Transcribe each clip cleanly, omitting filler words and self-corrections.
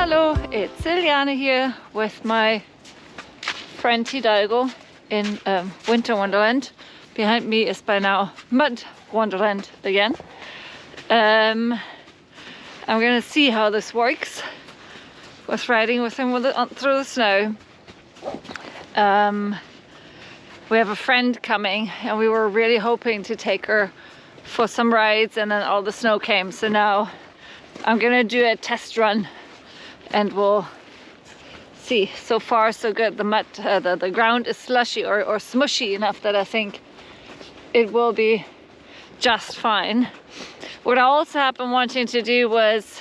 Hello, it's Ileana here with my friend Hidalgo in Winter Wonderland. Behind me is by now Mud Wonderland again. I'm gonna see how this works with riding with him through the snow. We have a friend coming and we were really hoping to take her for some rides, and then all the snow came, so now I'm gonna do a test run and we'll see. So far so good. The mud, the ground is slushy or smushy enough that I think it will be just fine. What I also have been wanting to do was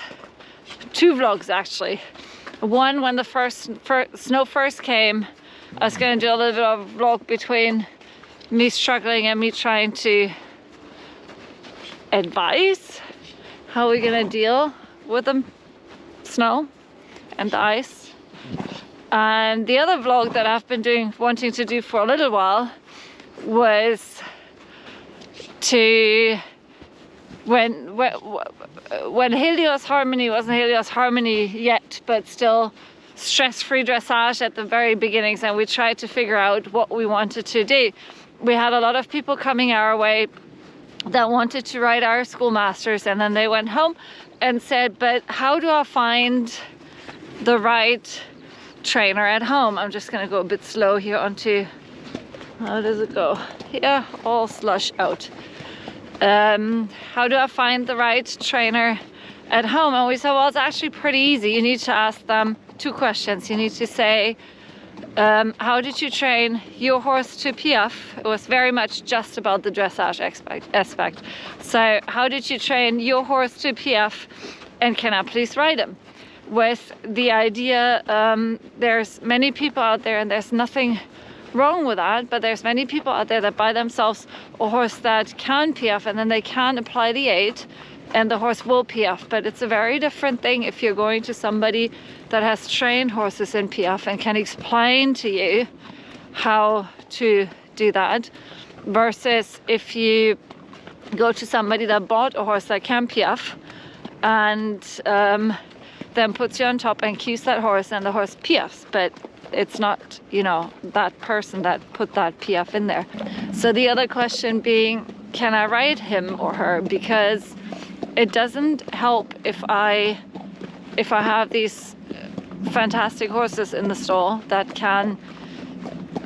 2 vlogs actually. One, when the snow first came, I was going to do a little bit of a vlog between me struggling and me trying to advise how we're gonna deal with the snow and the ice. And the other vlog that I've been wanting to do for a little while was to when Helios Harmony wasn't Helios Harmony yet, but still stress-free dressage at the very beginnings, and we tried to figure out what we wanted to do. We had a lot of people coming our way that wanted to ride our schoolmasters, and then they went home and said, but how do I find the right trainer at home? I'm just gonna go a bit slow here onto, how does it go? Yeah, all slush out. How do I find the right trainer at home? And we said, well, it's actually pretty easy. You need to ask them 2 questions. You need to say, how did you train your horse to piaffe? It was very much just about the dressage aspect. So how did you train your horse to piaffe, and can I please ride him? With the idea, there's many people out there, and there's nothing wrong with that, but there's many people out there that buy themselves a horse that can piaffe, and then they can apply the aid and the horse will piaffe. But it's a very different thing if you're going to somebody that has trained horses in piaffe and can explain to you how to do that, versus if you go to somebody that bought a horse that can piaffe and then puts you on top and cues that horse, and the horse piaffes, but it's not, you know, that person that put that piaffe in there. So the other question being, can I ride him or her? Because it doesn't help if I have these fantastic horses in the stall that can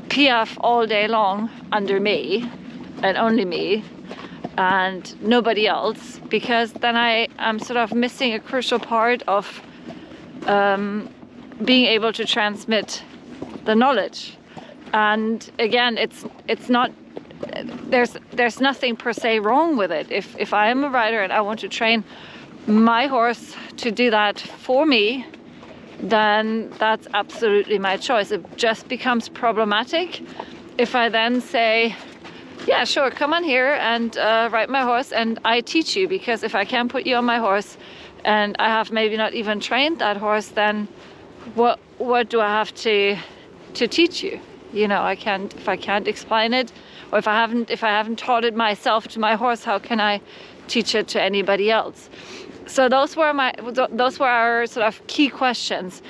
piaffe all day long under me and only me and nobody else, because then I am sort of missing a crucial part of being able to transmit the knowledge. And again, it's not, there's nothing per se wrong with it. If I am a rider and I want to train my horse to do that for me, then that's absolutely my choice. It just becomes problematic if I then say, yeah, sure, come on here and ride my horse and I teach you, because if I can't put you on my horse and I have maybe not even trained that horse, then what do I have to teach you? You know, if I can't explain it, or if I haven't taught it myself to my horse, how can I teach it to anybody else? So those were our sort of key questions.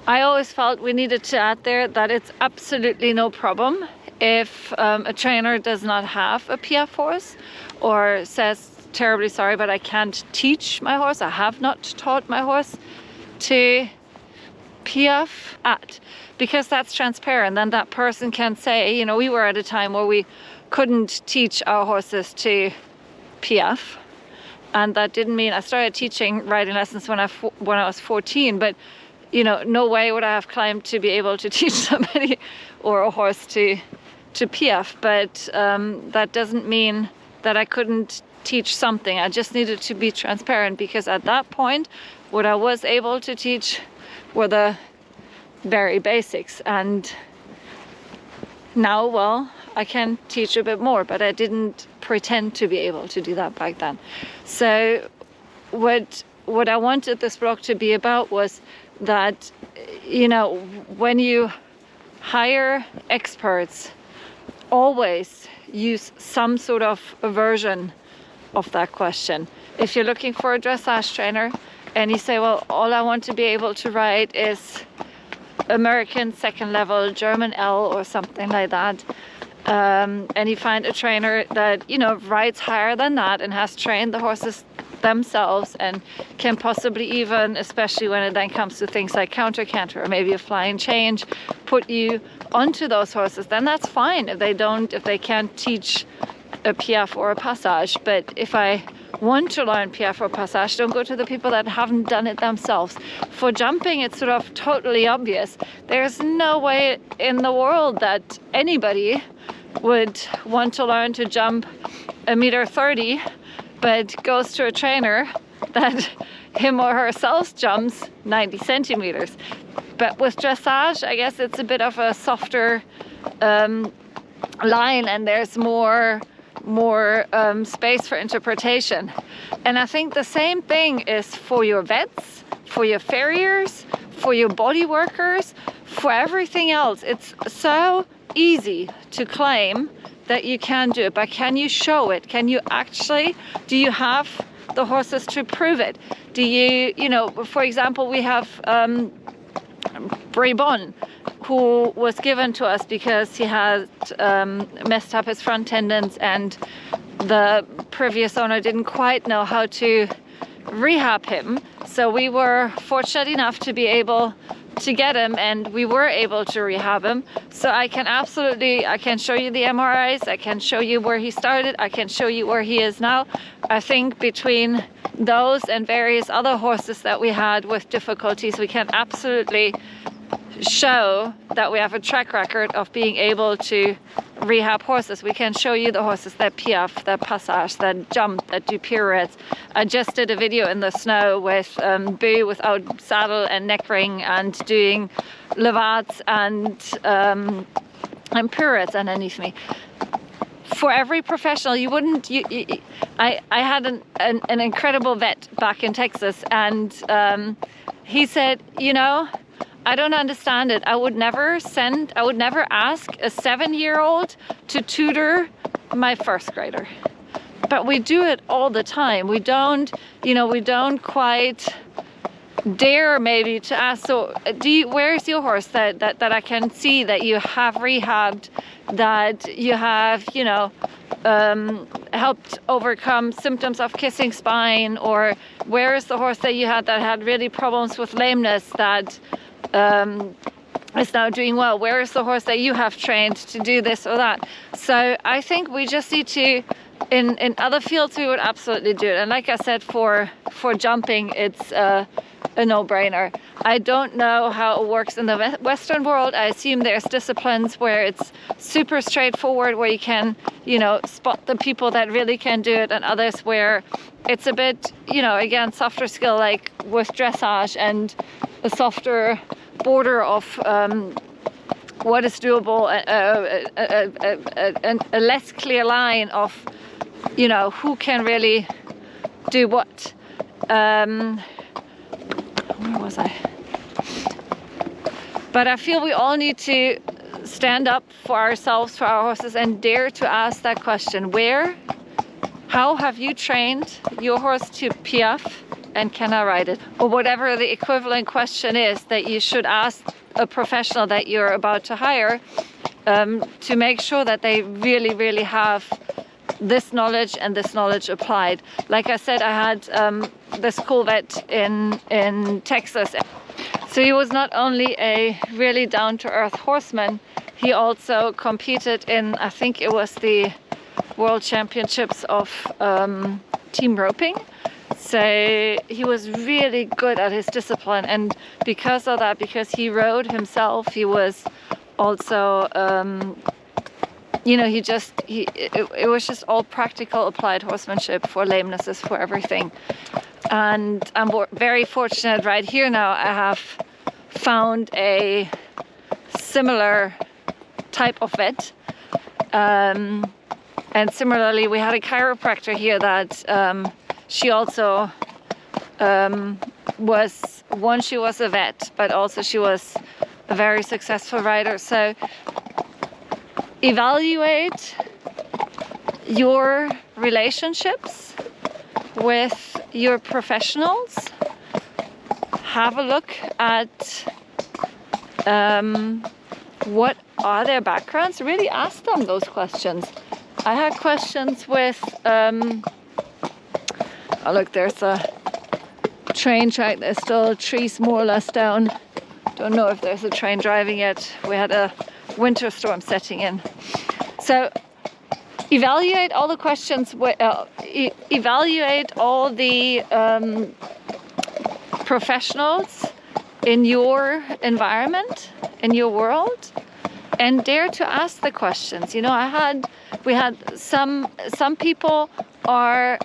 I always felt we needed to add there that it's absolutely no problem if a trainer does not have a piaffe horse, or says, terribly sorry, but I can't teach my horse, I have not taught my horse to piaffe at, because that's transparent. Then that person can say, you know, we were at a time where we couldn't teach our horses to piaffe, and that didn't mean I started teaching riding lessons when I was 14, but you know, no way would I have claimed to be able to teach somebody or a horse to piaffe. But that doesn't mean that I couldn't teach something. I just needed to be transparent, because at that point what I was able to teach were the very basics, and now, well, I can teach a bit more, but I didn't pretend to be able to do that back then. So what I wanted this blog to be about was that, you know, when you hire experts, always use some sort of a version of that question. If you're looking for a dressage trainer, and you say, well, all I want to be able to ride is American second level, German L or something like that. And you find a trainer that, you know, rides higher than that and has trained the horses themselves and can possibly even, especially when it then comes to things like counter canter or maybe a flying change, put you onto those horses, then that's fine if they can't teach a piaffe or a passage. But if I want to learn piaffe or passage, don't go to the people that haven't done it themselves. For jumping, it's sort of totally obvious. There's no way in the world that anybody would want to learn to jump 1.30 meters, but goes to a trainer that him or herself jumps 90 centimeters. But with dressage, I guess it's a bit of a softer line, and there's more space for interpretation. And I think the same thing is for your vets, for your farriers, for your body workers, for everything else. It's so easy to claim that you can do it, but can you show it? Can you actually, do you have the horses to prove it? Do you know, for example, we have Brabon, who was given to us because he had messed up his front tendons and the previous owner didn't quite know how to rehab him. So we were fortunate enough to be able to get him, and we were able to rehab him. So I can show you the MRIs, I can show you where he started, I can show you where he is now. I think between those and various other horses that we had with difficulties, we can absolutely show that we have a track record of being able to rehab horses. We can show you the horses that piaffe, that passage, that jump, that do pirouettes. I just did a video in the snow with Boo without saddle and neck ring and doing levats and pirouettes underneath me. For every professional, I had an incredible vet back in Texas, and he said, you know, I don't understand it. I would never ask a 7-year-old to tutor my first grader. But we do it all the time. We don't quite dare maybe to ask, so where's your horse that I can see that you have rehabbed, that you have, you know, helped overcome symptoms of kissing spine, or where is the horse that you had that had really problems with lameness that is now doing well? Where is the horse that you have trained to do this or that? So I think we just need to, in other fields we would absolutely do it. And like I said, for jumping, it's a no-brainer. I don't know how it works in the Western world. I assume there's disciplines where it's super straightforward, where you can, you know, spot the people that really can do it, and others where it's a bit, you know, again, softer skill, like with dressage, and a softer border of what is doable, a less clear line of, you know, who can really do what. Where was I? But I feel we all need to stand up for ourselves, for our horses, and dare to ask that question. How have you trained your horse to piaffe, and can I ride it? Or whatever the equivalent question is that you should ask a professional that you're about to hire, to make sure that they really, really have this knowledge and this knowledge applied. Like I said, I had this cool vet in Texas. So he was not only a really down-to-earth horseman, he also competed in, I think it was the World Championships of team roping. So he was really good at his discipline, and because of that, because he rode himself, he was also you know, it was just all practical applied horsemanship for lamenesses, for everything. And I'm very fortunate right here now. I have found a similar type of vet, and similarly we had a chiropractor here that she also she was a vet, but also she was a very successful rider. So evaluate your relationships with your professionals have a look at what are their backgrounds. Really ask them those questions. I had questions with, oh look, there's a train track. There's still trees more or less down. Don't know if there's a train driving yet. We had a winter storm setting in. So evaluate all the questions, evaluate all the professionals in your environment, in your world, and dare to ask the questions. You know, we had some people are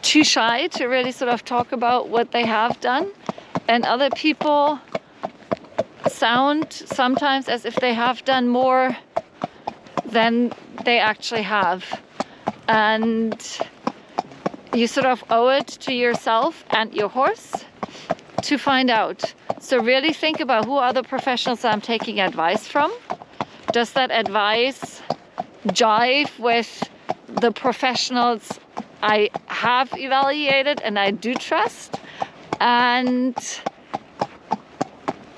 too shy to really sort of talk about what they have done, and other people sound sometimes as if they have done more than they actually have. And you sort of owe it to yourself and your horse to find out. So really think about, who are the professionals I'm taking advice from? Does that advice jive with the professionals I have evaluated and I do trust? And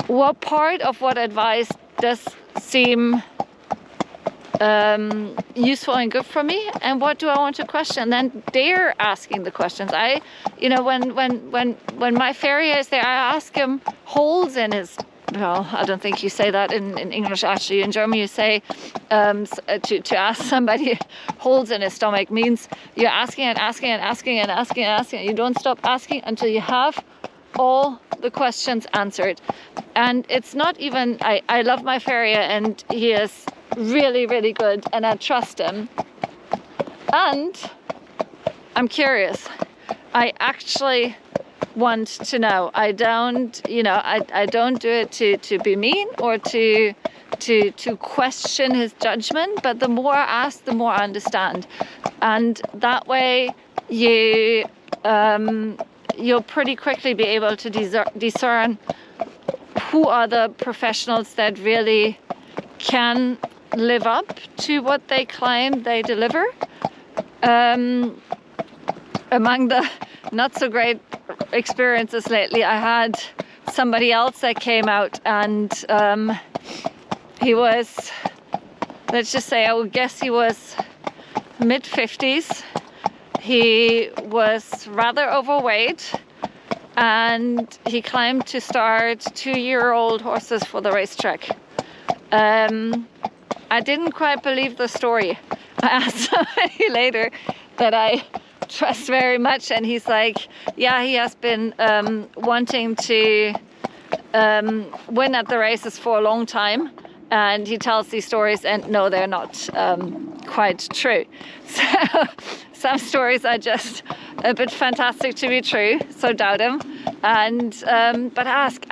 what part of what advice does seem useful and good for me, and what do I want to question? Then dare asking the questions. When my farrier is there, I ask him holes in his, well, I don't think you say that in English actually. In German you say to ask somebody holes in his stomach means you're asking and asking and asking and asking and asking. You don't stop asking until you have all the questions answered. And it's not even, I love my farrier and he is really, really good and I trust him. And I'm curious. I actually want to know. I don't do it to be mean or to question his judgment, but the more I ask, the more I understand. And that way you'll pretty quickly be able to discern who are the professionals that really can live up to what they claim they deliver. Among the not so great experiences lately, I had somebody else that came out and he was, let's just say, I would guess he was mid-50s. He was rather overweight and he claimed to start 2-year-old horses for the racetrack. I didn't quite believe the story. I asked somebody later that I trust very much, and he's like, yeah, he has been wanting to win at the races for a long time, and he tells these stories, and no, they're not quite true. So some stories are just a bit fantastic to be true, so doubt him. And but ask,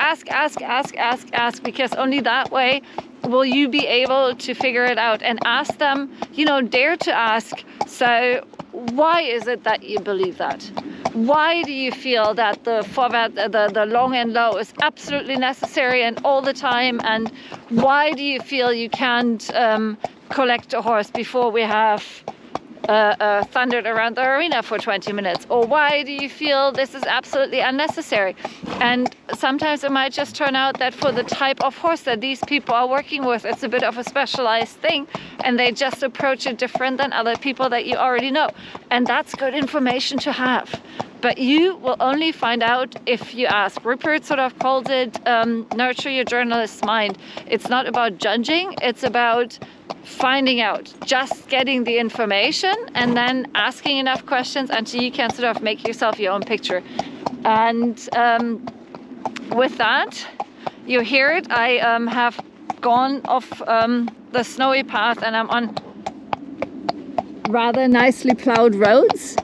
because only that way will you be able to figure it out. And ask them, dare to ask. So why is it that you believe that? Why do you feel that the long and low is absolutely necessary and all the time? And why do you feel you can't collect a horse before we have thundered around the arena for 20 minutes? Or why do you feel this is absolutely unnecessary? And sometimes it might just turn out that for the type of horse that these people are working with, it's a bit of a specialized thing, and they just approach it different than other people that you already know. And that's good information to have. But you will only find out if you ask. Rupert sort of calls it nurture your journalist's mind. It's not about judging, it's about finding out, just getting the information and then asking enough questions until you can sort of make yourself your own picture. And with that, you hear it, I have gone off the snowy path and I'm on rather nicely plowed roads,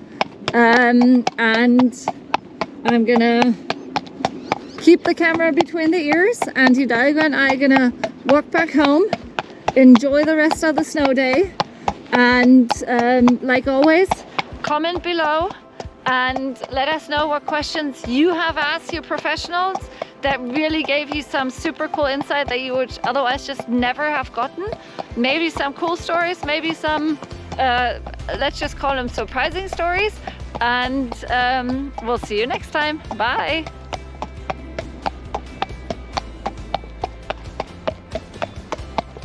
and I'm gonna keep the camera between the ears, and Hidalgo and I are gonna walk back home, enjoy the rest of the snow day, and like always, comment below and let us know what questions you have asked your professionals that really gave you some super cool insight that you would otherwise just never have gotten. Maybe some cool stories, maybe some let's just call them surprising stories, and we'll see you next time. Bye.